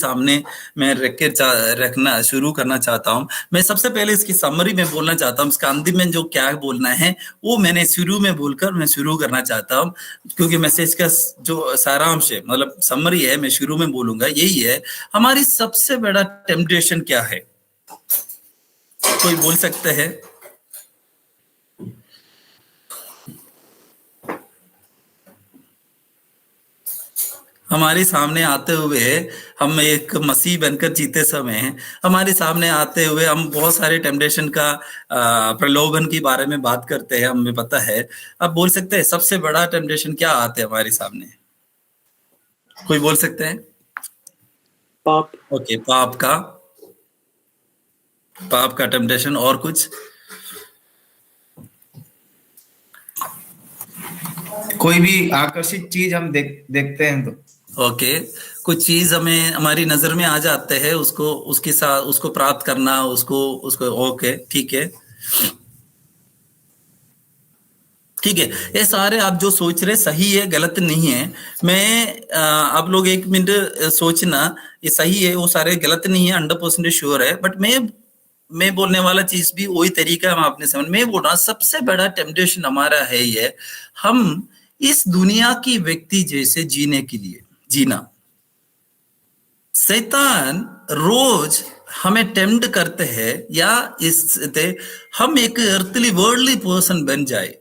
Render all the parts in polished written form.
सामने मैं रखना शुरू करना चाहता हूं। मैं सबसे पहले इसकी समरी में बोलना चाहता हूं, इसका अंतिम में जो क्या बोलना है वो मैंने शुरू में बोलकर मैं शुरू करना चाहता हूं, क्योंकि मैसेज का जो सारांश है, मतलब समरी है, मैं शुरू में बोलूंगा। यही है, हमारी सबसे बड़ा टेम्पटेशन क्या है? कोई बोल सकते हैं? हमारे सामने आते हुए, हम एक मसीह बनकर जीते समय हमारे सामने आते हुए हम बहुत सारे टेम्पटेशन का प्रलोभन के बारे में बात करते हैं, हमें पता है। अब बोल सकते हैं सबसे बड़ा टेम्पटेशन क्या आते हैं हमारे सामने? कोई बोल सकते हैं? पाप। ओके, पाप का टेम्पटेशन। और कुछ? कोई भी आकर्षित चीज हम देखते हैं तो ओके, कुछ चीज हमें हमारी नजर में आ जाते हैं, उसको उसके साथ उसको प्राप्त करना, उसको उसको ओके, ठीक है, ठीक है। ये सारे आप जो सोच रहे सही है, गलत नहीं है। मैं आप लोग एक मिनट सोचना, ये सही है, वो सारे गलत नहीं है, 100% श्योर है। बट मैं बोलने वाला चीज भी वही तरीका है, आपने समझ। मैं बोल रहा सबसे बड़ा टेम्पटेशन हमारा है ये, हम इस दुनिया की व्यक्ति जैसे जीने के लिए जीना। शैतान रोज हमें टेम्प्ट करते हैं, या इससे हम एक अर्थली वर्ल्डली पर्सन बन जाए,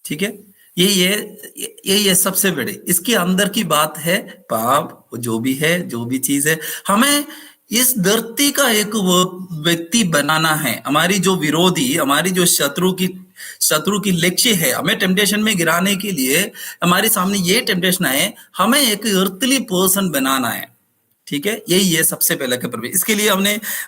ठीक है। यही है सबसे बड़े इसके अंदर की बात है। पाप जो भी है, जो भी चीज है, हमें इस धरती का एक वो व्यक्ति बनाना है। हमारी जो विरोधी, हमारी जो शत्रु की लक्ष्य है हमें टेम्पटेशन में गिराने के लिए। हमारे सामने ये टेम्पटेशन है, हमें एक अर्थली पर्सन बनाना है, ठीक है। यही है सबसे पहले का प्रवेश। इसके लिए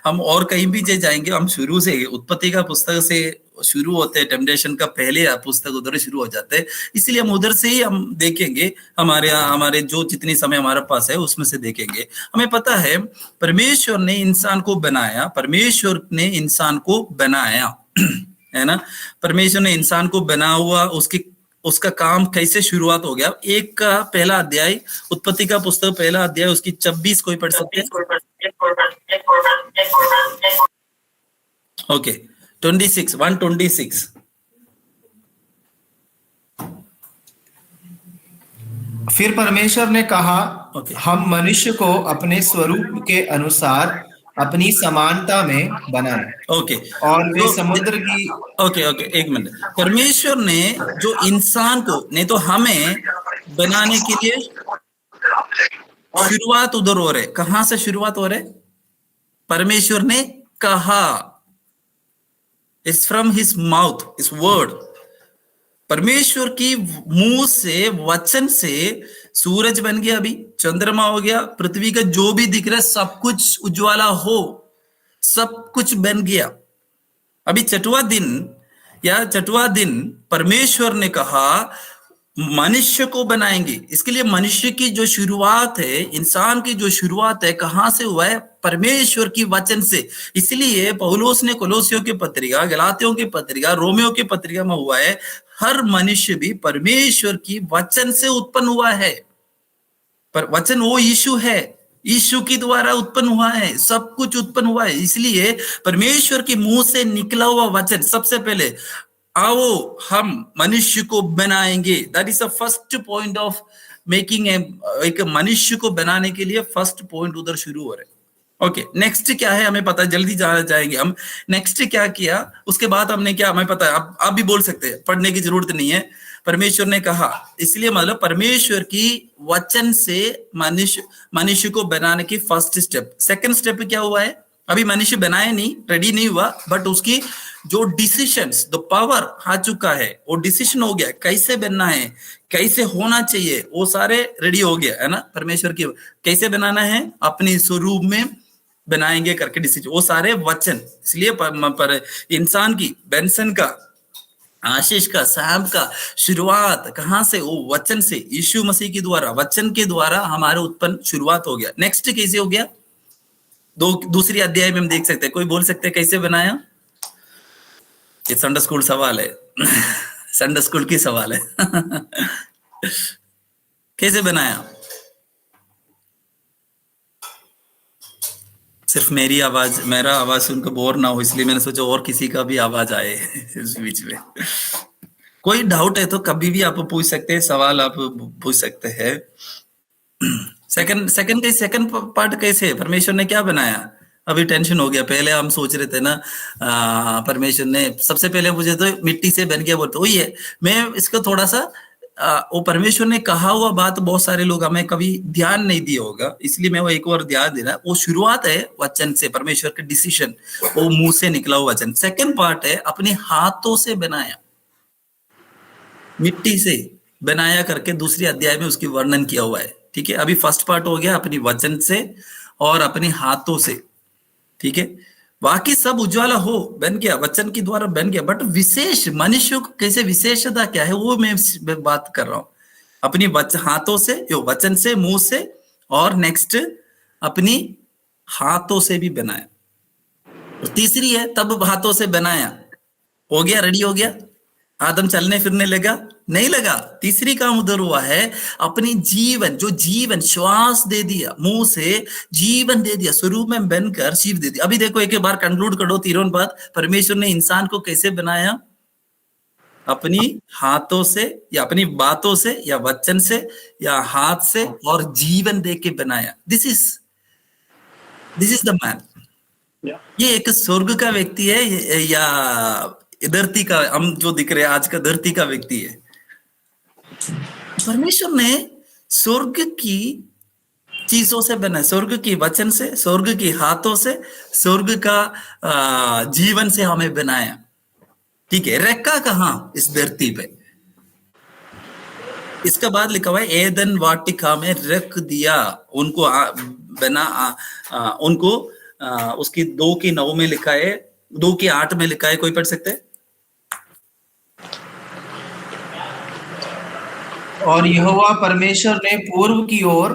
हम और कहीं भी जाएंगे, हम शुरू से उत्पत्ति का पुस्तक से शुरू होते हैं। टेम्पटेशन का पहले पुस्तक उधर शुरू हो जाते हैं, इसलिए हम उधर से ही हम देखेंगे। हमारे जो जितनी समय हमारे पास है उसमें से देखेंगे। हमें पता है परमेश्वर ने इंसान को बनाया, परमेश्वर ने इंसान को बनाया है ना। परमेश्वर ने इंसान को बना हुआ, उसका काम कैसे शुरुआत हो गया? एक का पहला अध्याय, उत्पत्ति का पुस्तक पहला अध्याय, उसकी 26 कोई पढ़ सकते हैं? ओके, 126। फिर परमेश्वर ने कहा, हम मनुष्य को अपने स्वरूप के अनुसार अपनी समानता में बनाए। ओके, और वे समुद्र की ओके, एक मिनट। परमेश्वर ने जो इंसान को, नहीं तो हमें बनाने के लिए शुरुआत उधर हो रहे। कहां से शुरुआत हो रहे? परमेश्वर ने कहा, इट्स फ्रॉम हिज माउथ, इस वर्ड। परमेश्वर की मुंह से, वचन से सूरज बन गया, अभी चंद्रमा हो गया, पृथ्वी का जो भी दिख रहा है सब कुछ उज्ज्वला हो, सब कुछ बन गया। अभी छठवां दिन परमेश्वर ने कहा मनुष्य को बनाएंगे। इसके लिए मनुष्य की जो शुरुआत है, इंसान की जो शुरुआत है, कहां से हुआ है? परमेश्वर की वचन से। इसलिए पौलुस ने कोलोसियों की पत्रिका, गलातियों की पत्रिका, रोमियो की पत्रिका में हुआ है, हर मनुष्य भी परमेश्वर की वचन से उत्पन्न हुआ है। पर वचन वो यीशु है, यीशु के द्वारा उत्पन्न हुआ है, सब कुछ उत्पन्न हुआ है। इसलिए परमेश्वर के मुंह से निकला हुआ वचन, सबसे पहले आओ हम मनुष्य को बनाएंगे, that is the first point of making एक मनुष्य को बनाने के लिए फर्स्ट पॉइंट उधर शुरू हो रहे। ओके, नेक्स्ट क्या है हमें पता है, जल्दी जाएंगे हम। नेक्स्ट क्या किया उसके बाद हमने क्या, हमें पता है। आप भी बोल सकते हैं, पढ़ने की जरूरत नहीं है। परमेश्वर ने कहा, इसलिए मतलब परमेश्वर की वचन से मनुष्य को बनाने की फर्स्ट स्टेप। सेकंड स्टेप क्या हुआ है? अभी मनुष्य बनाया नहीं, रेडी नहीं हुआ, बट उसकी जो डिसीजंस, द पावर आ चुका है, वो डिसीजन हो गया, कैसे बनना है, कैसे होना चाहिए, वो सारे रेडी हो गया है ना। परमेश्वर की कैसे बनाना है, अपने स्वरूप में बनाएंगे करके डिसीजन, वो सारे वचन। इसलिए पर इंसान की, बेंसन का, आशीष का, सैम का शुरुआत कहां से? वो वचन से, यीशु मसीह के द्वारा, वचन के द्वारा हमारे उत्पन्न शुरुआत हो गया। नेक्स्ट कैसे हो गया? दूसरी अध्याय में हम देख सकते हैं। कोई बोल सकते हैं कैसे बनाया? ये संडे स्कूल सवाल है संडे स्कूल की सवाल है कैसे बनाया? सिर्फ मेरी आवाज, मेरा आवाज सुनकर बोर ना हो, इसलिए मैंने सोचा और किसी का भी आवाज आए इस बीच में। कोई डाउट है तो कभी भी आप पूछ सकते हैं, सवाल आप पूछ सकते हैं। सेकंड पार्ट कैसे, परमेश्वर ने क्या बनाया? अभी टेंशन हो गया। पहले हम सोच रहे थे ना परमेश्वर ने सबसे पहले मुझे तो मिट्टी से बन गया बोलते, वही है। मैं इसको थोड़ा सा वो परमेश्वर ने कहा हुआ बात बहुत सारे लोग हमें कभी ध्यान नहीं दिया होगा, इसलिए मैं वो एक बार ध्यान देना। वो शुरुआत है वचन से, परमेश्वर का डिसीजन, वो मुंह से निकला हुआ वचन। सेकंड पार्ट है अपने हाथों से बनाया, मिट्टी से बनाया करके दूसरी अध्याय में उसकी वर्णन किया हुआ है। ठीक है, अभी फर्स्ट पार्ट हो गया अपनी वचन से और अपने हाथों से। ठीक है, बाकी सब उज्ज्वला हो बन गया, वचन के द्वारा बन गया, बट विशेष मनुष्य को कैसे, विशेषता क्या है वो मैं बात कर रहा हूं। अपनी हाथों से, यो वचन से, मुंह से, और नेक्स्ट अपनी हाथों से भी बनाया। तो तीसरी है तब हाथों से बनाया, हो गया, रेडी हो गया, आदम चलने फिरने लगा? नहीं लगा। तीसरी काम उधर हुआ है, अपनी जीवन, जो जीवन श्वास दे दिया, मुंह से जीवन दे दिया, स्वरूप में बनकर जीव दे दिया। अभी देखो एक बार कंक्लूड करो तीनों बात। परमेश्वर ने इंसान को कैसे बनाया? अपनी हाथों से या अपनी बातों से या वचन से या हाथ से और जीवन दे के बनाया। This is the man. ये एक स्वर्ग का व्यक्ति है या धरती का, हम जो दिख रहे हैं आज का धरती का व्यक्ति है? परमेश्वर ने स्वर्ग की चीजों से बनाया, स्वर्ग की वचन से, स्वर्ग की हाथों से, स्वर्ग का जीवन से हमें बनाया। ठीक है, रखा कहां? इस धरती पे। इसका बाद लिखा हुआ है एदन वाटिका में रख दिया उनको, उनको उसकी 2:9 में लिखा है, 2:8 में लिखा है, कोई पढ़ सकते हैं? और यहोवा परमेश्वर ने पूर्व की ओर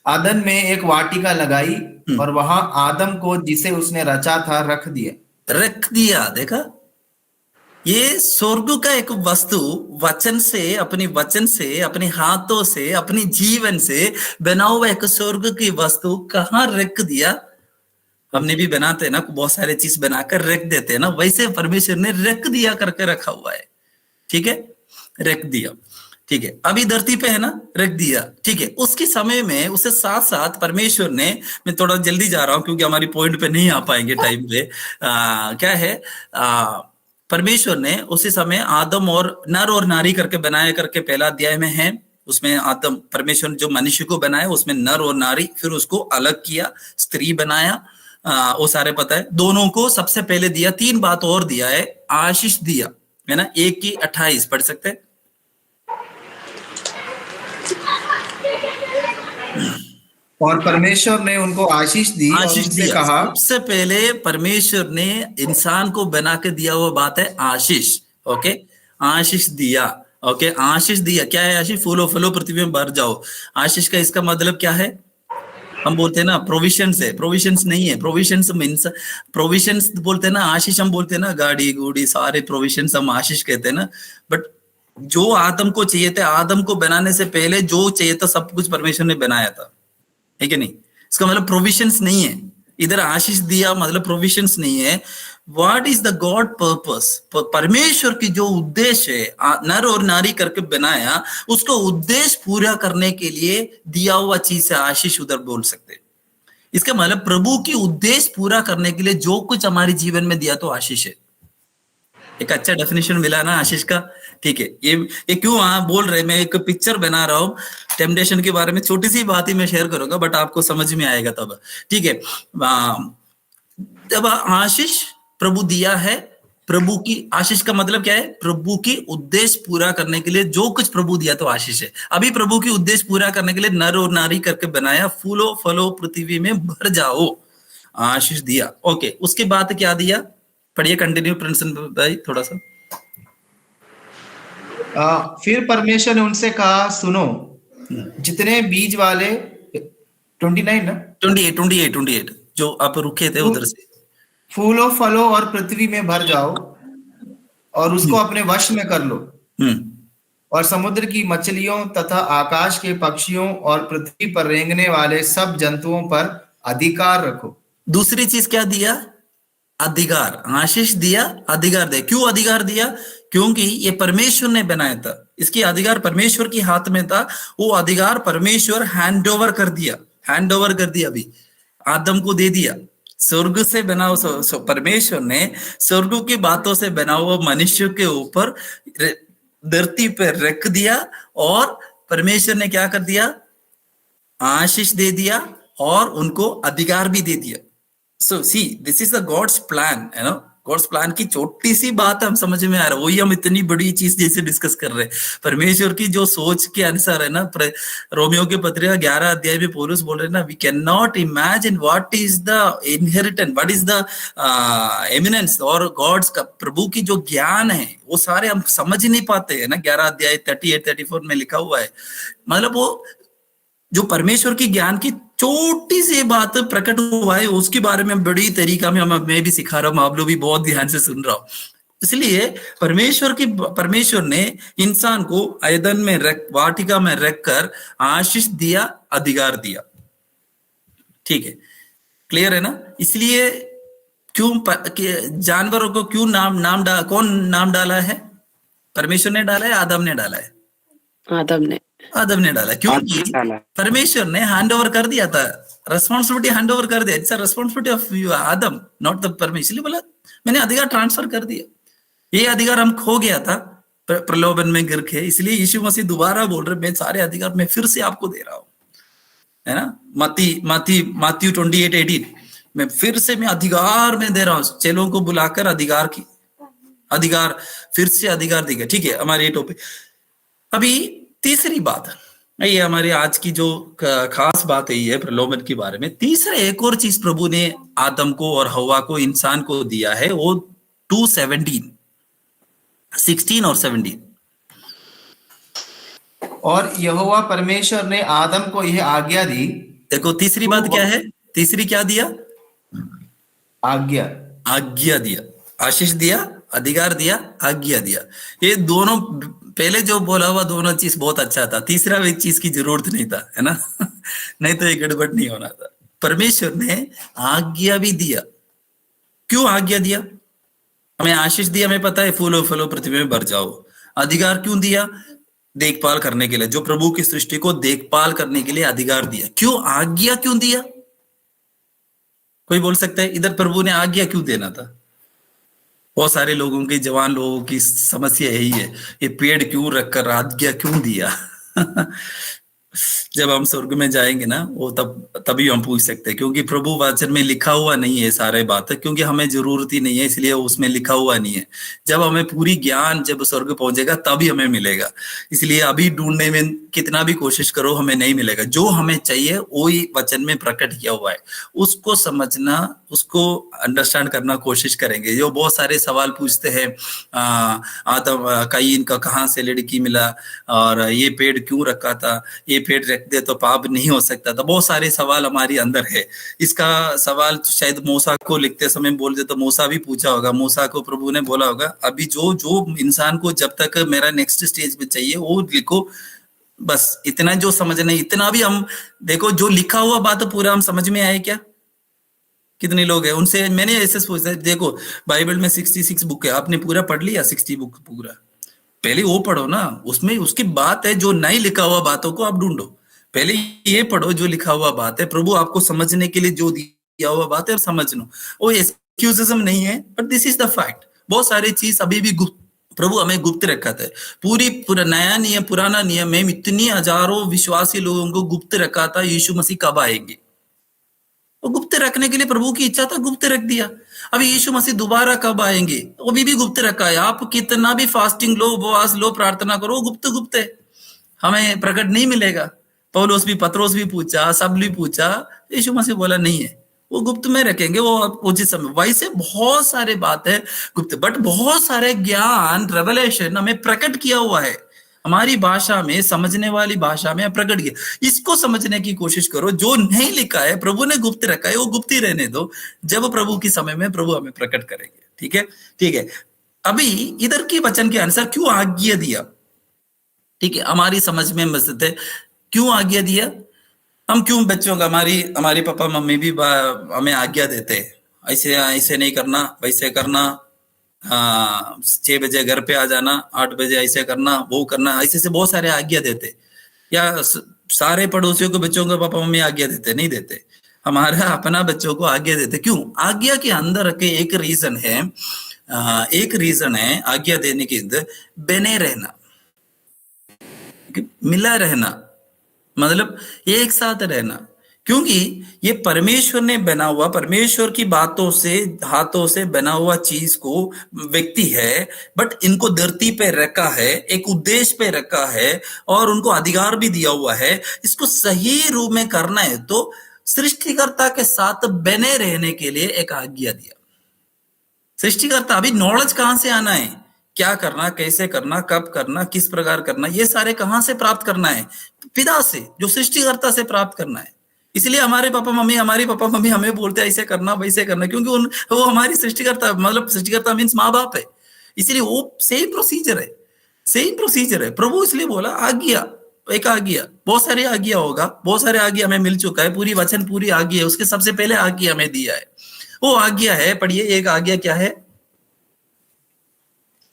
आदन में एक वाटिका लगाई और वहां आदम को जिसे उसने रचा था रख दिया। देखा, ये स्वर्ग का एक वस्तु वचन से, अपनी वचन से, अपने हाथों से, अपनी जीवन से बना हुआ एक स्वर्ग की वस्तु कहाँ रख दिया? हमने भी बनाते हैं ना, बहुत सारे चीज बनाकर रख देते हैं ना, वैसे परमेश्वर ने रख दिया करके रखा हुआ है। ठीक है, रख दिया। ठीक है, अभी धरती पे है ना, रख दिया। ठीक है, उसके समय में उसके साथ साथ परमेश्वर ने, मैं थोड़ा जल्दी जा रहा हूं क्योंकि हमारी पॉइंट पे नहीं आ पाएंगे टाइम पे। क्या है, परमेश्वर ने उसी समय आदम और नर और नारी करके बनाया करके पहला अध्याय में है। उसमें आदम, परमेश्वर ने जो मनुष्य को बनाया उसमें नर और नारी, फिर उसको अलग किया, स्त्री बनाया, वो सारे पता है। दोनों को सबसे पहले दिया, 3 बात और दिया है, आशीष दिया है ना। 1:28 पढ़ सकते हैं? और परमेश्वर ने उनको आशीष दी और उनसे कहा। सबसे पहले परमेश्वर ने इंसान को बना के दिया हुआ बात है आशीष। ओके, आशीष दिया। ओके, आशीष दिया। क्या है आशीष? फूलो फलो पृथ्वी में भर जाओ। आशीष का इसका मतलब क्या है? हम बोलते हैं ना प्रोविजंस है, प्रोविजंस नहीं है। प्रोविजंस मीन्स, प्रोविजंस बोलते हैं ना, आशीष हम बोलते हैं ना, गाड़ी गुड़ी सारे प्रोविजंस हम आशीष कहते हैं ना। बट जो आदम को चाहिए था, आदम को बनाने से पहले जो चाहिए था सब कुछ परमेश्वर ने बनाया था, है कि नहीं? इसका मतलब प्रोविजंस नहीं है इधर। आशीष दिया मतलब प्रोविजंस नहीं है। What is the God purpose? परमेश्वर की जो उद्देश्य है, नर और नारी करके बनाया, उसको उद्देश्य पूरा करने के लिए दिया हुआ चीज से आशीष उधर बोल सकते। इसका मतलब प्रभु की उद्देश्य पूरा करने के लिए जो कुछ हमारे जीवन में दिया तो आशीष है। एक अच्छा डेफिनेशन मिला ना आशीष का। ठीक है, ये क्यों बोल रहे, मैं एक पिक्चर बना रहा हूँ टेम्पटेशन के बारे में, छोटी सी बात ही मैं शेयर करूंगा बट आपको समझ में आएगा तब। ठीक है, जब आशीष प्रभु दिया है, प्रभु की आशीष का मतलब क्या है? प्रभु की उद्देश्य पूरा करने के लिए जो कुछ प्रभु दिया तो आशीष है। अभी प्रभु की उद्देश्य पूरा करने के लिए नर और नारी करके बनाया, फूलो फलो पृथ्वी में भर जाओ, आशीष दिया। ओके, उसके बाद क्या दिया? पढ़िए, कंटिन्यू प्रिंस भाई थोड़ा सा। फिर परमेश्वर ने उनसे कहा, सुनो, जितने बीज वाले 29 ना 28 जो आप रुके थे उधर से, फूलो फलो और पृथ्वी में भर जाओ और उसको अपने वश में कर लो, और समुद्र की मछलियों तथा आकाश के पक्षियों और पृथ्वी पर रेंगने वाले सब जंतुओं पर अधिकार रखो। दूसरी चीज क्या दिया? अधिकार, आशीष दिया, अधिकार दिया। क्यों अधिकार दिया? क्योंकि ये परमेश्वर ने बनाया था, इसकी अधिकार परमेश्वर के हाथ में था। वो अधिकार परमेश्वर हैंड ओवर कर दिया, हैंड ओवर कर दिया, अभी आदम को दे दिया। स्वर्ग से बना हुआ परमेश्वर ने स्वर्ग की बातों से बना हुआ मनुष्य के ऊपर धरती पर रख दिया, और परमेश्वर ने क्या कर दिया? आशीष दे दिया और उनको अधिकार भी दे दिया। So see, this is the God's plan, है ना। गॉड्स प्लान की छोटी सी बात हम समझ में आ रहा है, वही हम इतनी बड़ी चीज जैसे डिस्कस कर रहे हैं। परमेश्वर की जो सोच के अनुसार, है ना। रोमियो के पत्रिका 11 अध्याय में पौलुस बोल रहे हैं ना, we can not imagine what is the inheritance, what is the eminence, और गॉड्स का, प्रभु की जो ज्ञान है वो सारे हम समझ ही नहीं पाते, है ना। 11 अध्याय 38-34 में लिखा हुआ है। मतलब वो जो परमेश्वर की ज्ञान की छोटी सी बात प्रकट हुआ है, उसके बारे में बड़ी तरीका में मैं भी सिखा रहा हूँ, आप लोग भी बहुत ध्यान से सुन रहा हूँ। इसलिए परमेश्वर ने इंसान को एदन में वाटिका में रखकर आशीष दिया, अधिकार दिया। ठीक है, क्लियर है ना। इसलिए क्यों जानवरों को क्यों कौन नाम डाला है? परमेश्वर ने डाला है, आदम ने डाला है? आदम ने डाला, क्योंकि परमेश्वर ने हैंड ओवर कर दिया था, रेस्पॉन्सिबिलिटी हैंड ओवर कर दिया। It's a responsibility of Adam, not the परमेश्वर। बोला मैंने अधिकार ट्रांसफर कर दिया। ये अधिकार हम खो गया था प्रलोभन में गिर के, इसलिए यीशु मसीह दोबारा बोल रहे, मैं सारे अधिकार मैं फिर से आपको दे रहा हूं, है ना। माथ्यू 28:18 में फिर से मैं अधिकार में दे रहा हूं, चेलों को बुलाकर अधिकार फिर से अधिकार देगा। ठीक है, हमारे टॉपिक। अभी तीसरी बात, ये हमारी आज की जो खास बात है, ये प्रलोभन के बारे में। तीसरा एक और चीज प्रभु ने आदम को और हवा को, इंसान को दिया है, वो 2:16 और 17। और यहोवा परमेश्वर ने आदम को यह आज्ञा दी। देखो तीसरी बात क्या है? तीसरी क्या दिया? आज्ञा दिया, आशीष दिया, अधिकार दिया, आज्ञा दिया। ये दोनों, पहले जो बोला हुआ दोनों चीज बहुत अच्छा था, तीसरा एक चीज की जरूरत नहीं था, है ना। नहीं तो ये गड़बड़ नहीं होना था। परमेश्वर ने आज्ञा भी दिया। क्यों आज्ञा दिया? हमें आशीष दिया, हमें पता है, फूलो फलो पृथ्वी में भर जाओ। अधिकार क्यों दिया? देखभाल करने के लिए, जो प्रभु की सृष्टि को देखभाल करने के लिए अधिकार दिया। क्यों आज्ञा क्यों दिया? कोई बोल सकता है इधर प्रभु ने आज्ञा क्यों देना था? बहुत सारे लोगों की, जवान लोगों की समस्या यही है, ये पेड़ क्यों रखकर आज्ञा क्यों दिया? जब हम स्वर्ग में जाएंगे ना, वो तभी हम पूछ सकते हैं, क्योंकि प्रभु वचन में लिखा हुआ नहीं है सारे बात, क्योंकि हमें जरूरत ही नहीं है, इसलिए उसमें लिखा हुआ नहीं है। जब हमें पूरी ज्ञान जब स्वर्ग पहुंचेगा तभी हमें मिलेगा। इसलिए अभी ढूंढने में कितना भी कोशिश करो हमें नहीं मिलेगा। जो हमें चाहिए वही वचन में प्रकट किया हुआ है, उसको समझना, उसको अंडरस्टैंड करना कोशिश करेंगे। जो बहुत सारे सवाल पूछते हैं, आदम कायीन का कहाँ से लड़की मिला, और ये पेड़ क्यों रखा था, ये पेड़ रख दे तो पाप नहीं हो सकता था। बहुत सारे सवाल हमारे अंदर है। इसका सवाल शायद मूसा को लिखते समय बोल दे तो मूसा भी पूछा होगा, मूसा को प्रभु ने बोला होगा अभी जो इंसान को जब तक मेरा नेक्स्ट स्टेज पे चाहिए वो लिखो, बस इतना जो समझना है। इतना भी हम देखो, जो लिखा हुआ बात पूरा हम समझ में आए क्या? कितने लोग हैं उनसे मैंने ऐसे सोचा, देखो बाइबल में 66 बुक है, आपने पूरा पढ़ लिया 60 बुक पूरा? पहले वो पढ़ो ना, उसमें उसकी बात है, जो नहीं लिखा हुआ बातों को आप ढूंढो। पहले ये पढ़ो जो लिखा हुआ बात है, प्रभु आपको समझने के लिए जो दिया हुआ बात है समझ लो। वो एक्सक्यूजिज्म नहीं है, but this is the fact. बहुत सारी चीज अभी भी प्रभु हमें गुप्त रखा था। पूरा नया नियम, पुराना नियम में इतनी हजारों विश्वासी लोगों को गुप्त रखा था, यीशु मसीह कब आएंगे वो गुप्त रखने के लिए प्रभु की इच्छा था, गुप्त रख दिया। अभी यीशु मसीह दोबारा कब आएंगे वो भी गुप्त रखा है। आप कितना भी फास्टिंग लो, उपवास लो, प्रार्थना करो, गुप्त है, हमें प्रकट नहीं मिलेगा। पौलुस भी, पत्रोस भी पूछा, सब भी पूछा, यीशु मसीह बोला नहीं है, वो गुप्त में रखेंगे, वो उचित समय। वैसे बहुत सारे बात है गुप्त, बट बहुत सारे ज्ञान, रेवलेशन हमें प्रकट किया हुआ है, हमारी भाषा में, समझने वाली भाषा में प्रकट किया। इसको समझने की कोशिश करो। जो नहीं लिखा है प्रभु ने गुप्त रखा है, वो गुप्त ही रहने दो, जब प्रभु की समय में प्रभु हमें प्रकट करेंगे। ठीक है, ठीक है। अभी इधर की वचन के अनुसार क्यों आज्ञा दिया? ठीक है, हमारी समझ में मस्जिद है, क्यों आज्ञा दिया? हम क्यों बच्चों का, हमारी हमारी पापा मम्मी भी हमें आज्ञा देते हैं, ऐसे ऐसे नहीं करना, वैसे करना, 6 बजे घर पे आ जाना, 8 बजे ऐसे करना, वो करना, ऐसे से बहुत सारे आज्ञा देते। या सारे पड़ोसियों को बच्चों को पापा मम्मी आज्ञा देते नहीं देते, हमारा अपना बच्चों को आज्ञा देते। क्यों? आज्ञा के अंदर के एक रीजन है, एक रीजन है आज्ञा देने के अंदर, बने रहना, मिला रहना, मतलब एक साथ रहना। क्योंकि ये परमेश्वर ने बना हुआ, परमेश्वर की बातों से, हाथों से बना हुआ चीज को व्यक्ति है, बट इनको धरती पे रखा है, एक उद्देश्य पे रखा है, और उनको अधिकार भी दिया हुआ है। इसको सही रूप में करना है तो सृष्टिकर्ता के साथ बने रहने के लिए एक आज्ञा दिया सृष्टिकर्ता। अभी नॉलेज कहां से आना है, क्या करना, कैसे करना, कब करना, किस प्रकार करना, ये सारे कहां से प्राप्त करना है? पिता से, जो सृष्टिकर्ता से प्राप्त करना है। इसलिए हमारे पापा मम्मी, हमारी पापा मम्मी हमें बोलते हैं ऐसे करना, वैसे करना, क्योंकि वो हमारी सृष्टिकर्ता, मतलब सृष्टिकर्ता मीन्स माँ बाप है। इसलिए वो सेम प्रोसीजर है, सेम प्रोसीजर है। प्रभु इसलिए बोला आज्ञा, एक आज्ञा, बहुत सारे आज्ञा होगा, बहुत सारे आज्ञा हमें मिल चुका है, पूरी वचन पूरी आज्ञा है, उसके सबसे पहले आज्ञा हमें दिया है, वो आज्ञा है, पढ़िए एक आज्ञा क्या है?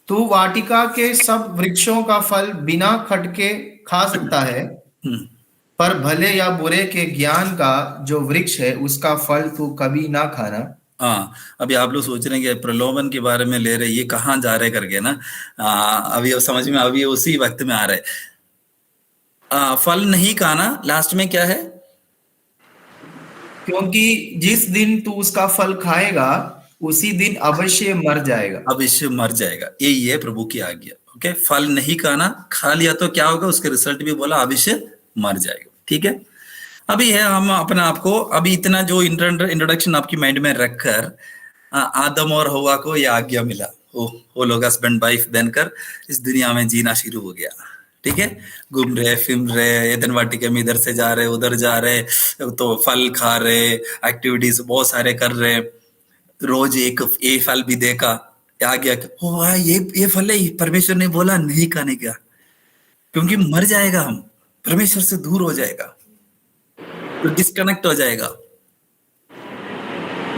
तू वाटिका के सब वृक्षों का फल बिना खटके खा सकता है, पर भले या बुरे के ज्ञान का जो वृक्ष है उसका फल तू कभी ना खाना। हाँ, अभी आप लोग सोच रहे हैं कि प्रलोभन के बारे में ले रहे, ये कहाँ जा रहे करके ना, अभी समझ में, अभी उसी वक्त में आ रहे। फल नहीं खाना, लास्ट में क्या है? क्योंकि जिस दिन तू उसका फल खाएगा उसी दिन अवश्य मर जाएगा। अवश्य मर जाएगा, यही है प्रभु की आज्ञा। ओके, फल नहीं खाना, खा लिया तो क्या होगा, उसके रिजल्ट भी बोला अवश्य मर जाएगा। ठीक है, अभी है हम अपने आप को, अभी इतना जो इंट्रोडक्शन आपकी माइंड में रखकर आदम और हवा को यह आज्ञा मिला, वो लोग हस्बैंड वाइफ बनकर इस दुनिया में जीना शुरू हो गया। ठीक है, घूम रहे, फिर रहे, एदन वाटिका में इधर से जा रहे, उधर जा रहे, तो फल खा रहे, एक्टिविटीज बहुत सारे कर रहे, रोज एक ये फल भी देखा, आ गया ये फल है, परमेश्वर ने बोला नहीं खाने का, क्योंकि मर जाएगा, हम परमेश्वर से दूर हो जाएगा, तो डिस्कनेक्ट हो जाएगा।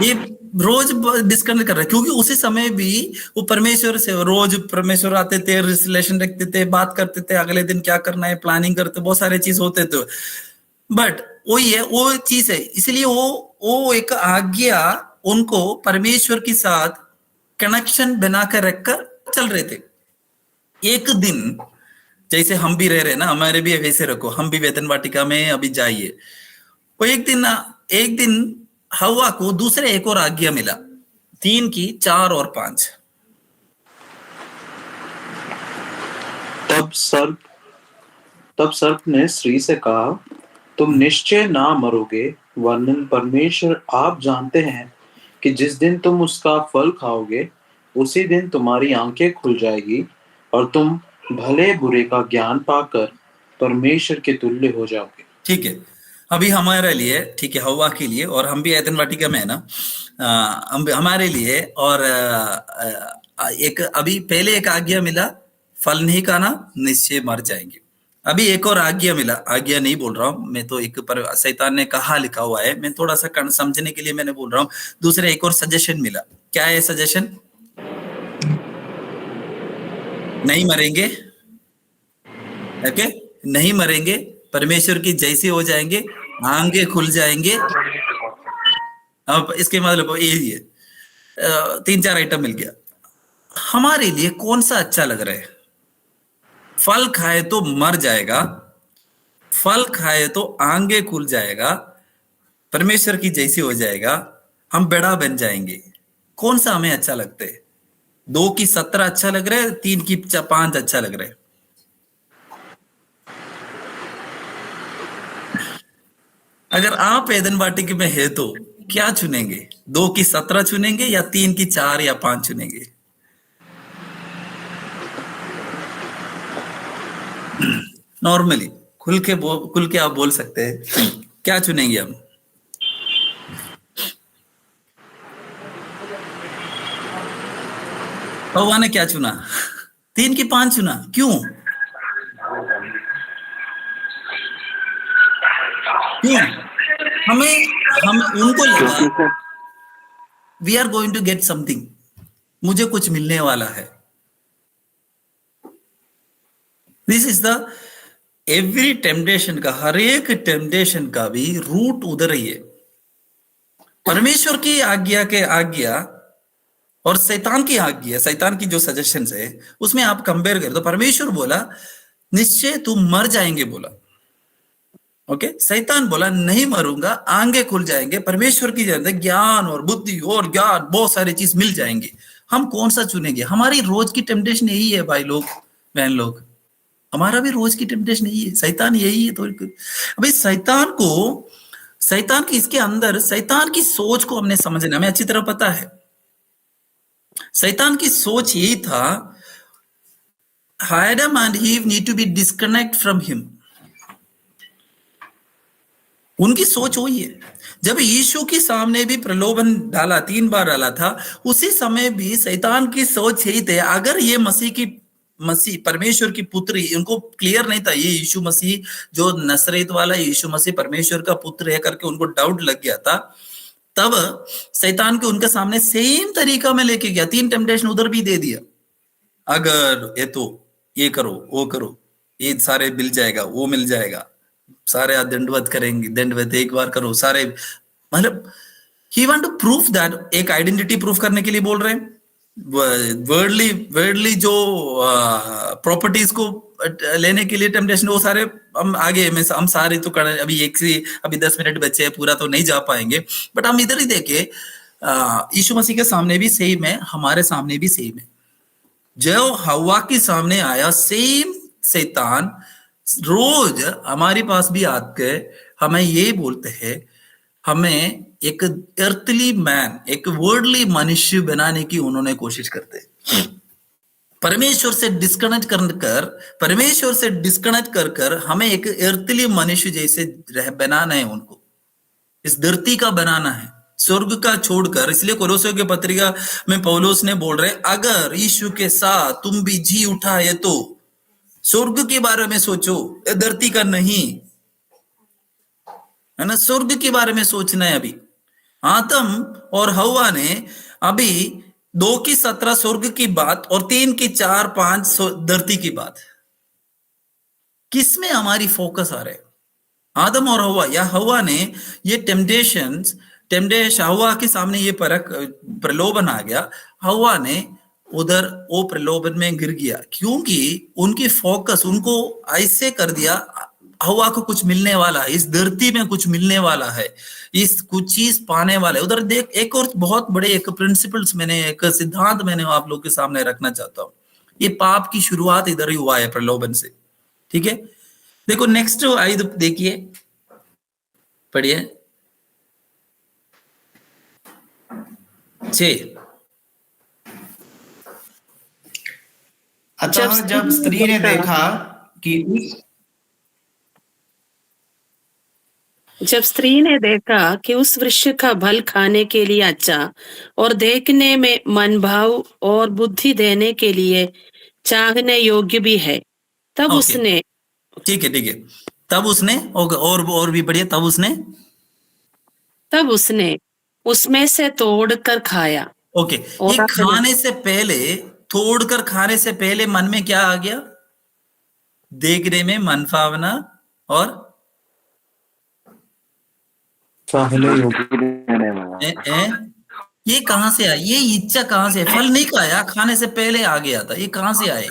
ये रोज डिस्कनेक्ट कर रहा है, क्योंकि उसी समय भी वो परमेश्वर से रोज परमेश्वर आते थे, रिलेशन रखते थे, बात करते थे, अगले दिन क्या करना है प्लानिंग करते, बहुत सारे चीज होते थे। बट वही है, वो चीज है, इसलिए वो एक आज्ञा उनको परमेश्वर के साथ कनेक्शन बनाकर रखकर चल रहे थे। एक दिन जैसे हम भी रह रहे ना, हमारे भी वैसे रखो, हम भी वेदन वाटिका में अभी जाइए। वो एक दिन हवा को दूसरे एक और आज्ञा मिला, 3 की 4 और 5। तब सर्प ने स्त्री से कहा, तुम निश्चय ना मरोगे, वरन परमेश्वर आप जानते हैं कि जिस दिन तुम उसका फल खाओगे उसी दिन तुम्हारी आंखें खुल जाएगी और तुम भले बुरे का ज्ञान पाकर परमेश्वर के तुल्य हो जाओगे। ठीक है, अभी हमारे लिए, ठीक है, हवा के लिए, और हम भी एदन वाटिका में है ना, हमारे लिए, और एक अभी पहले एक आज्ञा मिला, फल नहीं खाना, निश्चय मर जाएंगे। अभी एक और आज्ञा मिला, आज्ञा नहीं बोल रहा हूं मैं तो, एक पर शैतान ने कहा लिखा हुआ है, मैं थोड़ा सा समझने के लिए मैंने बोल रहा हूं। दूसरे एक और सजेशन मिला, क्या है सजेशन? नहीं मरेंगे, ओके, नहीं मरेंगे, परमेश्वर की जैसे हो जाएंगे, आंखें खुल जाएंगे। अब इसके मतलब यही है, 3-4 आइटम मिल गया। हमारे लिए कौन सा अच्छा लग रहा है? फल खाए तो मर जाएगा, फल खाए तो आंखें खुल जाएगा, परमेश्वर की जैसी हो जाएगा, हम बड़ा बन जाएंगे, कौन सा हमें अच्छा लगता है? 2 की 17 अच्छा लग रहा है, 3 की 5 अच्छा लग रहा है? अगर आप एदन वाटिका में है तो क्या चुनेंगे? 2 की 17 चुनेंगे या 3 की 4 या 5 चुनेंगे? नॉर्मली खुल के आप बोल सकते हैं, क्या चुनेंगे हम? भगवान ने क्या चुना? 3 की 5 चुना, क्यों? क्यों? उनको लगा क्योंकि sir we are going to get something, मुझे कुछ मिलने वाला है। This is the every temptation का, हर एक टेम्पटेशन का भी रूट उधर ही है। परमेश्वर की आज्ञा और शैतान की आज्ञा, शैतान की जो सजेशंस है उसमें आप कंपेयर करें तो परमेश्वर बोला निश्चय तुम मर जाएंगे बोला, ओके। शैतान बोला नहीं मरूंगा, आंखें खुल जाएंगे, परमेश्वर की जगह ज्ञान और बुद्धि और ज्ञान बहुत सारी चीज मिल जाएंगे। हम कौन सा चुनेंगे? हमारी रोज की टेम्पटेशन यही है भाई लोग, बहन लोग, हमारा भी रोज की टेम्पटेशन यही है, शैतान यही है। तो अभी शैतान की इसके अंदर शैतान की सोच को हमने समझना, हमें अच्छी तरह पता है। शैतान की सोच यही था, Adam and Eve need to be disconnect from him। उनकी सोच वही है। जब यीशु के सामने भी प्रलोभन डाला, 3 बार डाला था, उसी समय भी शैतान की सोच यही थे, अगर ये मसीह परमेश्वर की पुत्री, उनको क्लियर नहीं था ये यीशु मसीह जो नसरेत वाला यीशु मसीह परमेश्वर का पुत्र है करके उनको डाउट लग गया था। तब शैतान के उनके सामने सेम तरीका में लेके गया, 3 टेम्पटेशन उधर भी दे दिया। अगर ये तो ये करो, वो करो, ये सारे मिल जाएगा, वो मिल जाएगा, सारे दंडवत करेंगे, दंडवत एक बार करो, सारे, मतलब ही वांट टू प्रूफ दैट, एक आइडेंटिटी प्रूफ करने के लिए बोल रहे हैं। वर्डली जो प्रॉपर्टीज को लेने के लिए टेम्पटेशन, वो सारे हम आगे में हम सारे तो कर, अभी 10 मिनट बचे हैं, पूरा तो नहीं जा पाएंगे, बट हम इधर ही देखे यीशु मसीह के सामने भी सेम है, हमारे सामने भी सेम है। जो हवा के सामने आया सेम शैतान रोज हमारे पास भी आके हमें ये बोलते हैं, हमें एक अर्थली मैन, एक वर्डली मनुष्य बनाने की उन्होंने कोशिश करते हैं। परमेश्वर से डिस्कनेक्ट कर हमें एक अर्थली मनुष्य जैसे बनाना है, उनको इस धरती का बनाना है, स्वर्ग का छोड़कर। इसलिए कोलोसियों के पत्रिका में पौलुस ने बोल रहे, अगर यीशु के साथ तुम भी जी उठा है तो स्वर्ग के बारे में सोचो, धरती का नहीं, है ना, स्वर्ग के बारे में सोचना है। अभी आदम और हवा ने अभी 2:17 स्वर्ग की बात और 3:4-5 धरती की बात, किसमें हमारी फोकस आ रहा है? आदम और हवा, या हवा ने ये टेम्पटेशन हवा के सामने ये प्रलोभन आ गया, हवा ने उधर वो प्रलोभन में गिर गया, क्योंकि उनकी फोकस उनको ऐसे कर दिया, हवा को कुछ मिलने वाला है, इस धरती में कुछ मिलने वाला है, इस कुछ चीज पाने वाला है। उधर देख, एक और बहुत बड़े एक प्रिंसिपल्स मैंने, एक सिद्धांत मैंने आप लोग के सामने रखना चाहता हूं। ये पाप की शुरुआत इधर ही हुआ है, प्रलोभन से, ठीक है। देखो नेक्स्ट आयत देखिए, पढ़िए 6। अतः जब स्त्री ने देखा कि उस वृक्ष का फल खाने के लिए अच्छा और देखने में मनभाव और बुद्धि देने के लिए चाहने योग्य भी है, तब उसने, ठीक है, तब उसने और भी बढ़िया, तब उसने उसमें से तोड़कर खाया। ओके, ये खाने से पहले, तोड़कर खाने से पहले मन में क्या आ गया? देखने में मनभावना और ये कहां से आया? ये इच्छा कहां से? फल नहीं खाया, खाने से पहले आ गया था, ये कहां से आए?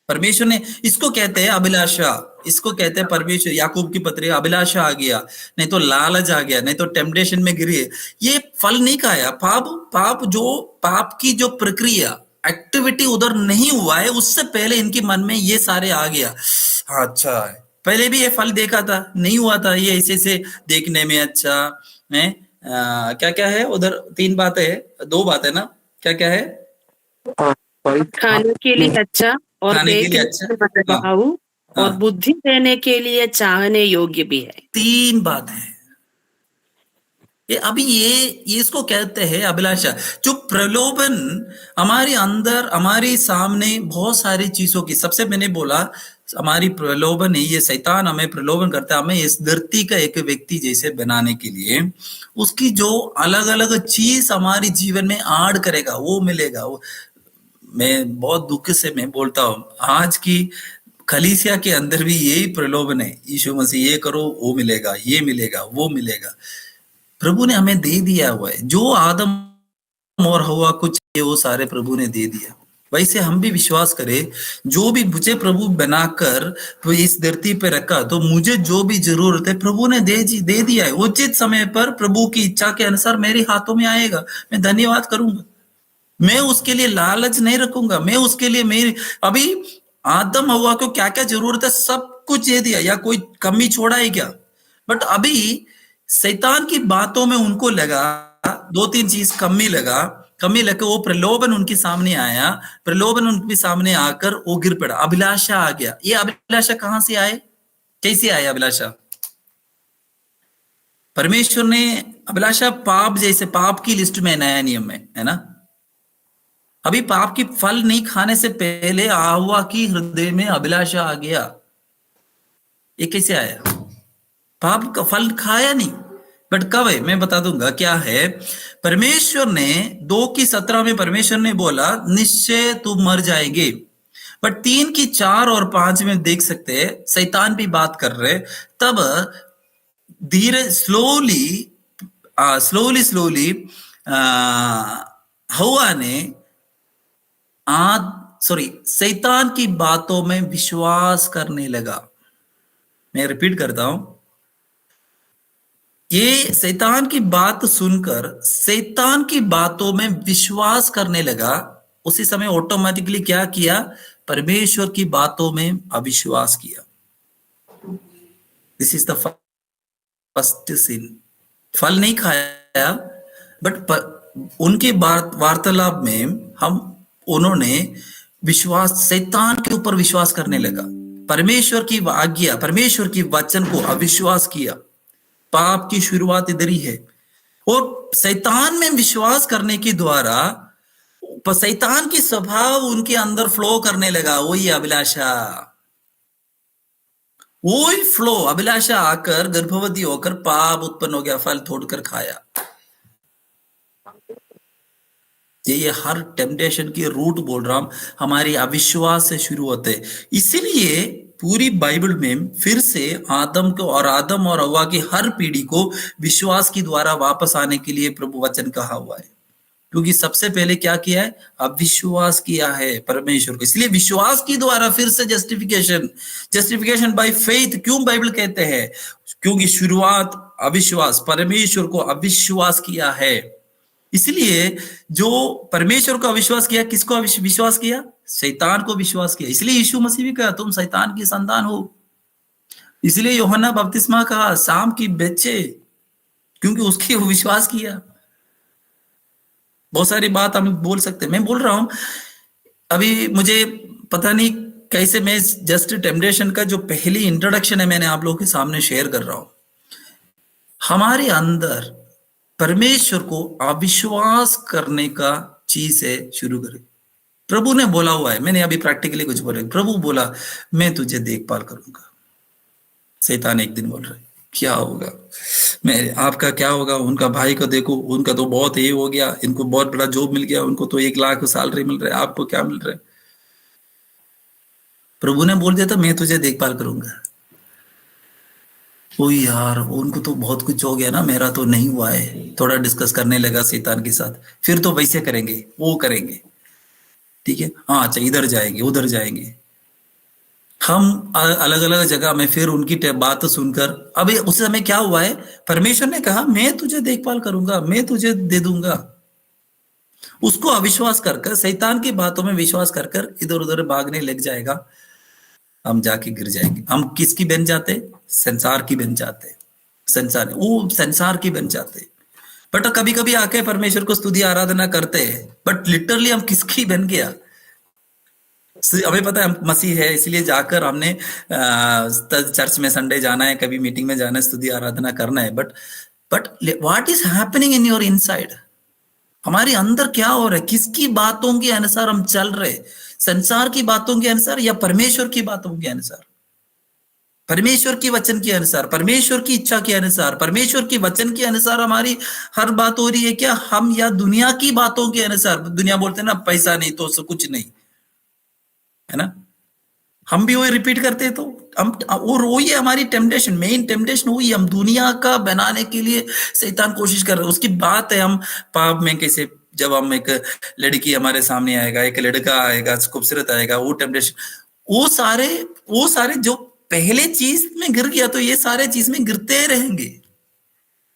परमेश्वर ने, इसको कहते हैं अभिलाषा, इसको कहते हैं परमेश्वर, याकूब की पत्रिका, अभिलाषा आ गया, नहीं तो लालच आ गया, नहीं तो टेम्पटेशन में गिरे, ये फल नहीं खाया। पाप की जो प्रक्रिया, एक्टिविटी उधर नहीं हुआ है, उससे पहले इनके मन में ये सारे आ गया। हाँ, अच्छा है, पहले भी ये फल देखा था, नहीं हुआ था, ये ऐसे देखने में अच्छा है। क्या क्या है उधर? 3 बातें है, 2 बातें ना, क्या क्या है? खाने के लिए अच्छा और खाने के लिए अच्छा, और बुद्धि देने के लिए चाहने योग्य भी है। 3 बात है। अभी ये इसको कहते हैं अभिलाषा। जो प्रलोभन हमारे अंदर, हमारे सामने बहुत सारी चीजों की, सबसे मैंने बोला हमारी प्रलोभन है, ये शैतान हमें प्रलोभन करता है, हमें इस धरती का एक व्यक्ति जैसे बनाने के लिए उसकी जो अलग अलग चीज हमारी जीवन में ऐड करेगा वो मिलेगा। मैं बहुत दुख से मैं बोलता हूँ, आज की कलीसिया के अंदर भी यही प्रलोभन है, यीशु मसीह ये करो वो मिलेगा, ये मिलेगा, वो मिलेगा। प्रभु ने हमें दे दिया हुआ है, जो आदम और हवा को चाहिए वो सारे प्रभु ने दे दिया। वैसे हम भी विश्वास करें, जो भी मुझे प्रभु बनाकर तो इस धरती पे रखा, तो मुझे जो भी जरूरत है प्रभु ने दे दिया है। उचित समय पर प्रभु की इच्छा के अनुसार मेरे हाथों में आएगा, मैं धन्यवाद करूंगा, मैं उसके लिए लालच नहीं रखूंगा, मैं उसके लिए मेरी अभी आदम हवा को क्या क्या जरूरत है सब कुछ दे दिया, या कोई कमी छोड़ा है क्या? बट अभी शैतान की बातों में उनको लगा दो तीन चीज कमी लगा वो प्रलोभन उनके सामने आया, प्रलोभन उनके सामने आकर वो गिर पड़ा, अभिलाषा आ गया। ये अभिलाषा कहां से आए, कैसे आए अभिलाषा? परमेश्वर ने अभिलाषा पाप, जैसे पाप की लिस्ट में नया नियम है ना, अभी पाप की फल नहीं खाने से पहले हव्वा की हृदय में अभिलाषा आ गया। ये कैसे आया? पाप का फल खाया नहीं, बट कब है मैं बता दूंगा क्या है। परमेश्वर ने 2:17 में परमेश्वर ने बोला निश्चय तुम मर जाएंगे, बट 3:4 और 5 में देख सकते हैं शैतान भी बात कर रहे, तब धीरे स्लोली हव्वा ने शैतान की बातों में विश्वास करने लगा। मैं रिपीट करता हूं, ये शैतान की बात सुनकर शैतान की बातों में विश्वास करने लगा। उसी समय ऑटोमेटिकली क्या किया? परमेश्वर की बातों में अविश्वास किया। दिस इज द फर्स्ट सिन। फल नहीं खाया, बट उनके वार्तालाप में उन्होंने विश्वास, शैतान के ऊपर विश्वास करने लगा, परमेश्वर की आज्ञा, परमेश्वर की वचन को अविश्वास किया। पाप की शुरुआत इधर ही है। और शैतान में विश्वास करने के द्वारा शैतान की स्वभाव उनके अंदर फ्लो करने लगा, वही अभिलाषा, वही फ्लो, अभिलाषा आकर गर्भवती होकर पाप उत्पन्न हो गया, फल तोड़कर खाया। ये हर टेम्पटेशन की रूट बोल रहा हूं, हमारी अविश्वास से शुरू होते हैं। इसीलिए पूरी बाइबल में फिर से आदम और हव्वा की हर पीढ़ी को विश्वास के द्वारा वापस आने के लिए प्रभु वचन कहा हुआ है, क्योंकि सबसे पहले क्या किया है? अविश्वास किया है परमेश्वर को। इसलिए विश्वास के द्वारा फिर से जस्टिफिकेशन बाय फेथ क्यों बाइबल कहते हैं? क्योंकि शुरुआत अविश्वास, परमेश्वर को अविश्वास किया है। इसलिए जो परमेश्वर को अविश्वास किया, किसको विश्वास किया? शैतान को विश्वास किया। इसलिए यीशु मसीह भी कहा तुम शैतान की संतान हो। इसलिए यूहन्ना बपतिस्मा कहा शाम की बच्चे, क्योंकि उसकी वो विश्वास किया। बहुत सारी बात हम बोल सकते हैं। मैं बोल रहा हूं अभी, मुझे पता नहीं कैसे, मैं जस्ट टेम्पटेशन का जो पहली इंट्रोडक्शन है मैंने आप लोगों के सामने शेयर कर रहा हूं। हमारे अंदर परमेश्वर को अविश्वास करने का चीज है, शुरू करें। प्रभु ने बोला हुआ है, मैंने अभी प्रैक्टिकली कुछ बोला, प्रभु बोला मैं तुझे देखभाल करूंगा। शैतान एक दिन बोल रहा है क्या होगा, मैं आपका क्या होगा? उनका भाई को देखो, उनका तो बहुत ये हो गया, इनको बहुत बड़ा जॉब मिल गया, उनको तो 1 लाख सैलरी मिल रहा है, आपको क्या मिल रहा है? प्रभु ने बोल दिया था मैं तुझे देखभाल करूंगा। ओ यार, उनको तो बहुत कुछ हो गया ना, मेरा तो नहीं हुआ है। थोड़ा डिस्कस करने लगा शैतान के साथ, फिर तो वैसे करेंगे, वो करेंगे, ठीक है, हाँ अच्छा इधर जाएंगे उधर जाएंगे। हम अलग अलग जगह में फिर उनकी बात सुनकर, अभी उस समय क्या हुआ है? परमेश्वर ने कहा मैं तुझे देखभाल करूंगा, मैं तुझे दे दूंगा। उसको अविश्वास कर शैतान की बातों में विश्वास कर इधर उधर भागने लग जाएगा, हम जाके गिर जाएंगे। हम किसकी बन जाते? संसार की बन जाते, संसार की बन जाते। बट कभी कभी आके परमेश्वर को स्तुति आराधना करते हैं, बट लिटरली हम किसकी बन गया? हमें पता है हम मसीह है, इसलिए जाकर हमने चर्च में संडे जाना है, कभी मीटिंग में जाना है, स्तुति आराधना करना है। But what is happening in your inside? हमारे अंदर क्या हो रहा है? किसकी बातों के अनुसार हम चल रहे? संसार की बातों के अनुसार या परमेश्वर की बातों के अनुसार, परमेश्वर की वचन के अनुसार, परमेश्वर की इच्छा के अनुसार, परमेश्वर की वचन के अनुसार हमारी हर बात हो रही है क्या, हम या दुनिया की बातों के अनुसार? दुनिया बोलते हैं ना पैसा नहीं तो कुछ नहीं, है ना, हम भी वही रिपीट करते हैं। तो हम, और वही है हमारी टेम्पटेशन, मेन टेम्पटेशन वही, हम दुनिया का बनाने के लिए शैतान कोशिश कर रहे हैं। उसकी बात है हम पाप में कैसे, जब हम एक लड़की हमारे सामने आएगा, एक लड़का आएगा खूबसूरत आएगा, वो टेम्पटेशन, वो सारे जो पहले चीज में गिर गया तो ये सारे चीज में गिरते रहेंगे।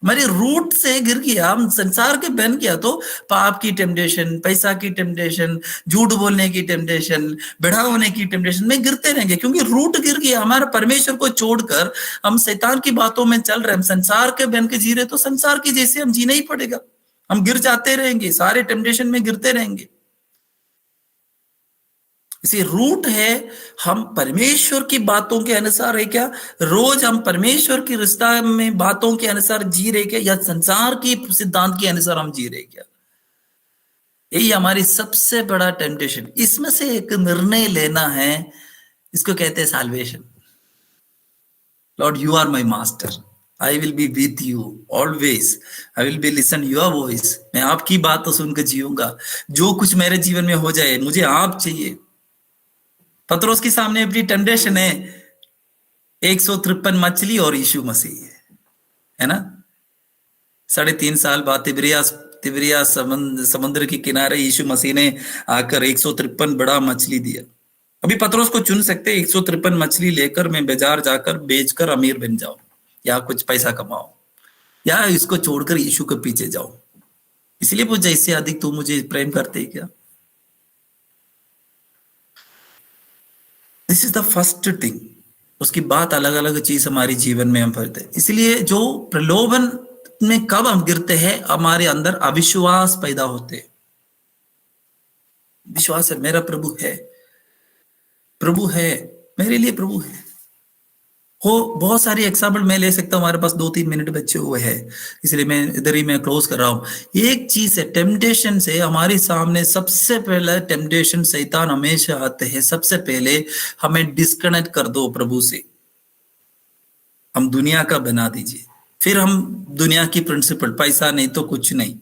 हमारे रूट से गिर गया, हम संसार के बन गया तो पाप की टेम्पटेशन, पैसा की टेम्पटेशन, झूठ बोलने की टेम्पटेशन, बढ़ा होने की टेम्पटेशन में गिरते रहेंगे, क्योंकि रूट गिर गया। हमारे परमेश्वर को छोड़कर हम शैतान की बातों में चल रहे, हम संसार के बन के जी रहे, तो संसार की जैसे हम जीना ही पड़ेगा। हम गिर जाते रहेंगे, सारे टेम्पटेशन में गिरते रहेंगे। इसी रूट है, हम परमेश्वर की बातों के अनुसार है क्या, रोज हम परमेश्वर की रिश्ता में बातों के अनुसार जी रहे क्या, या संसार की सिद्धांत के अनुसार हम जी रहे क्या? यही हमारी सबसे बड़ा टेम्पटेशन। इसमें से एक निर्णय लेना है, इसको कहते हैं salvation. Lord you are my master, I will be with you always, I will be listen your voice. मैं आपकी बात तो सुनकर जीऊंगा, जो कुछ मेरे जीवन में हो जाए मुझे आप चाहिए। पतरस के सामने अपनी टेम्पटेशन है 153 मछली और यीशु मसीह, है ना। 3.5 साल बाद तिबरिया समुद्र के किनारे यीशु मसीह ने आकर 153 बड़ा मछली दिया। अभी पतरस को चुन सकते 153 मछली लेकर मैं बाजार जाकर बेचकर अमीर बन जाओ, या कुछ पैसा कमाओ, या इसको छोड़कर यीशु के पीछे जाओ। इसलिए पूछा, इससे अधिक तू मुझे प्रेम करते है क्या? This is the first thing. उसकी बात अलग अलग चीज हमारे जीवन में हम पढ़ते हैं। इसलिए जो प्रलोभन में कब हम गिरते हैं, हमारे अंदर अविश्वास पैदा होते हैं। विश्वास है मेरा प्रभु है, प्रभु है मेरे लिए, प्रभु है। हो बहुत सारी एग्जाम्पल मैं ले सकता हूँ, हमारे पास 2-3 मिनट बचे हुए हैं, इसलिए मैं इधर ही मैं क्लोज कर रहा हूँ। एक चीज है, टेम्पटेशन से हमारे सामने सबसे पहले टेम्पटेशन शैतान हमेशा आते हैं, सबसे पहले हमें डिस्कनेक्ट कर दो प्रभु से, हम दुनिया का बना दीजिए। फिर हम दुनिया की प्रिंसिपल, पैसा नहीं तो कुछ नहीं,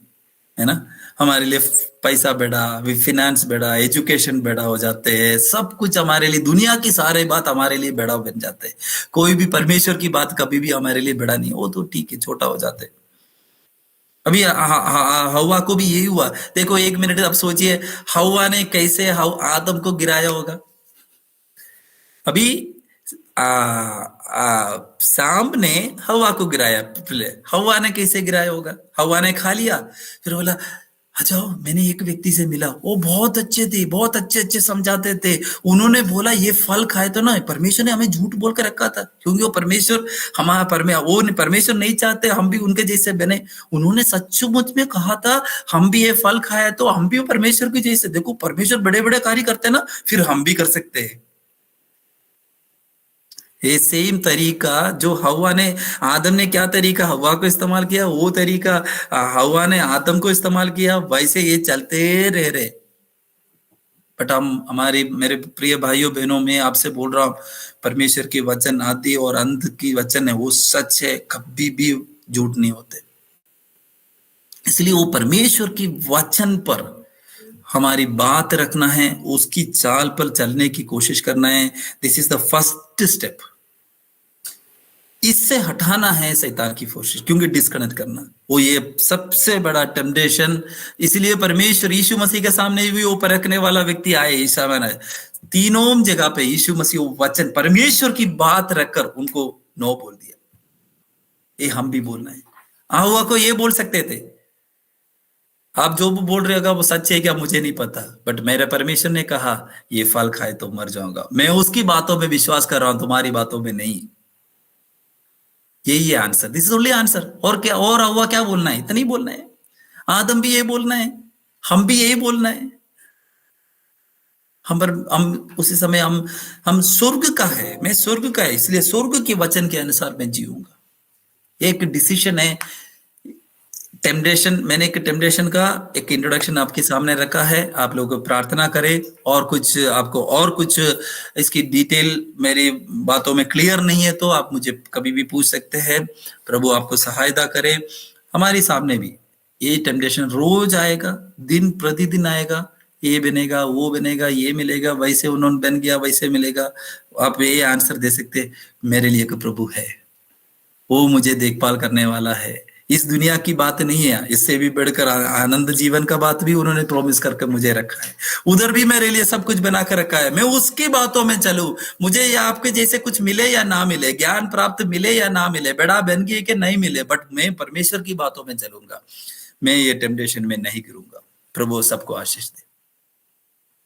है ना, हमारे लिए पैसा बढ़ा, फिनेंस बढ़ा, एजुकेशन बढ़ा हो जाते हैं, सब कुछ हमारे लिए, दुनिया की सारे बात हमारे लिए बड़ा बन जाते हैं। कोई भी परमेश्वर की बात कभी भी हमारे लिए बड़ा नहीं, वो तो ठीक है, छोटा हो जाते हैं। अभी हवा को भी यही हुआ। देखो 1 मिनट अब सोचिए, हवा ने कैसे आदम को गिराया होगा। अभी सांप ने हवा को गिराया, हवा ने कैसे गिराया होगा? हवा ने खा लिया, फिर बोला अच्छा मैंने एक व्यक्ति से मिला, वो बहुत अच्छे थे, बहुत अच्छे समझाते थे, उन्होंने बोला ये फल खाए तो ना, परमेश्वर ने हमें झूठ बोल कर रखा था, क्योंकि वो परमेश्वर वो परमेश्वर नहीं चाहते हम भी उनके जैसे बने। उन्होंने सचमुच में कहा था हम भी ये फल खाए तो हम भी परमेश्वर के जैसे, देखो परमेश्वर बड़े बड़े कार्य करते हैं ना, फिर हम भी कर सकते हैं। ये सेम तरीका जो हवा ने, आदम ने क्या तरीका हवा को इस्तेमाल किया, वो तरीका हवा ने आदम को इस्तेमाल किया, वैसे ये चलते रहे। बट मेरे प्रिय भाइयों बहनों, मैं आपसे बोल रहा हूं, परमेश्वर के वचन आदि और अंत की वचन है, वो सच है, कभी भी झूठ नहीं होते। इसलिए वो परमेश्वर की वचन पर हमारी बात रखना है, उसकी चाल पर चलने की कोशिश करना है। This is the first step. इससे हटाना है शैतान की कोशिश, क्योंकि डिस्कनेक्ट करना वो ये सबसे बड़ा टेम्पटेशन। इसलिए परमेश्वर यीशु मसीह के सामने भी वो परखने वाला व्यक्ति आए, ईसा मैंने तीनों जगह पे यीशु मसीह वचन परमेश्वर की बात रखकर उनको नो बोल दिया। ये हम भी बोलना है। हवा को ये बोल सकते थे, आप जो बोल रहे होगा वो सच है क्या मुझे नहीं पता, बट मेरे परमेश्वर ने कहा ये फल खाए तो मर जाऊंगा, मैं उसकी बातों में विश्वास कर रहा हूं, तुम्हारी बातों में नहीं। यही है answer, this is only answer. और क्या, और हवा क्या बोलना है? इतना ही बोलना है। आदम भी यही बोलना है, हम भी यही बोलना है। हम उसी समय हम स्वर्ग का है, मैं स्वर्ग का है, इसलिए स्वर्ग के वचन के अनुसार मैं जीऊंगा। एक डिसीजन है, टेम्पटेशन, मैंने एक टेम्पटेशन का एक इंट्रोडक्शन आपके सामने रखा है। आप लोग प्रार्थना करें, और कुछ आपको और कुछ इसकी डिटेल मेरी बातों में क्लियर नहीं है तो आप मुझे कभी भी पूछ सकते हैं। प्रभु आपको सहायता करे। हमारे सामने भी ये टेम्पटेशन रोज आएगा, दिन प्रतिदिन आएगा। ये बनेगा, वो बनेगा, ये मिलेगा, वैसे उन्होंने बन गया, वैसे मिलेगा। आप ये आंसर दे सकते, मेरे लिए एक प्रभु है, वो मुझे देखभाल करने वाला है। इस दुनिया की बात नहीं है, इससे भी बढ़कर आनंद जीवन का बात भी उन्होंने प्रॉमिस करके मुझे रखा है। उधर भी मेरे लिए सब कुछ बना कर रखा है। मैं उसकी बातों में चलूं, मुझे या आपके जैसे कुछ मिले या ना मिले, ज्ञान प्राप्त मिले या ना मिले, बड़ा बन गए कि नहीं मिले, बट मैं परमेश्वर की बातों में चलूंगा। मैं ये टेम्पटेशन में नहीं गिरूंगा। प्रभु सबको आशीष दे।